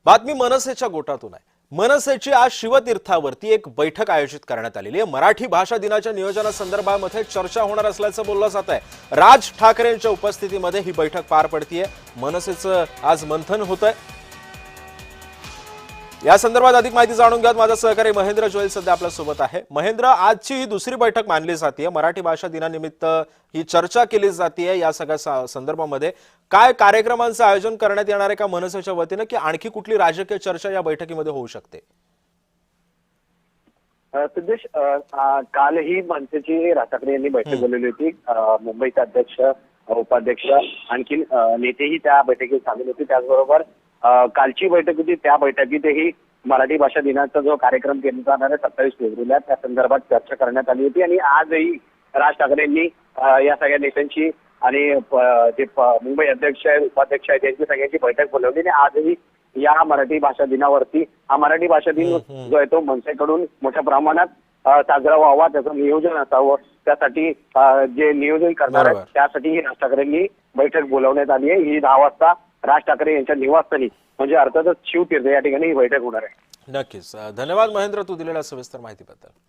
बातमी मनसेच्या गोटातून आहे। मनसेची आज शिवतीर्थावरती एक बैठक आयोजित करण्यात आलेली आहे। मराठी भाषा दिनाच्या नियोजनासंदर्भामध्ये चर्चा होणार असल्याचं बोललं जात आहे। राज ठाकरेंच्या उपस्थितीमध्ये ही बैठक पार पडतीये। मनसेचं आज मंथन होतंय। या संदर्भात अधिक माहिती जाणून घ्यात माझा सहकारी महेंद्र जोयल सध्या आपल्या सोबत आहे। महेंद्र, आजची ही दुसरी बैठक मानली जाते। मराठी भाषा दिनानिमित्त ही चर्चा केली जाते। या सगळ्या संदर्भामध्ये काय कार्यक्रमांचं आयोजन करण्यात येणार आहे का मनसेच्या वतीने, की आणखी कुठली राजकीय चर्चा या बैठकीमध्ये होऊ शकते? सिद्धेश, कालही मनसेची राज ठाकरे यांनी बैठक बोलवली होती। मुंबईचे अध्यक्ष, उपाध्यक्ष, आणखी नेतेही त्या बैठकीत सामील होते। त्याचबरोबर कालची बैठक होती, त्या बैठकीतही मराठी भाषा दिनाचा जो कार्यक्रम केला जाणार आहे 27 फेब्रुवारीला, त्या संदर्भात चर्चा करण्यात आली होती। आणि आजही राज ठाकरे यांनी या सगळ्या नेत्यांची आणि जे मुंबई अध्यक्ष आहेत, उपाध्यक्ष आहेत, त्यांची सगळ्यांची बैठक बोलवली। आणि आजही या मराठी भाषा दिनावरती हा मराठी भाषा दिन जो आहे तो मनसेकडून मोठ्या प्रमाणात साजरा व्हावा, त्याचं नियोजन असावं, त्यासाठी जे नियोजन करणार आहे त्यासाठी राज ठाकरेंनी बैठक बोलवण्यात आली आहे। ही 10 वाजता राज ठाकरे यांच्या निवासस्थानी म्हणजे अर्थातच शिवतीर्थ या ठिकाणी ही बैठक होणार आहे। नक्कीच। धन्यवाद महेंद्र, तू दिलेल्या सविस्तर माहितीबद्दल।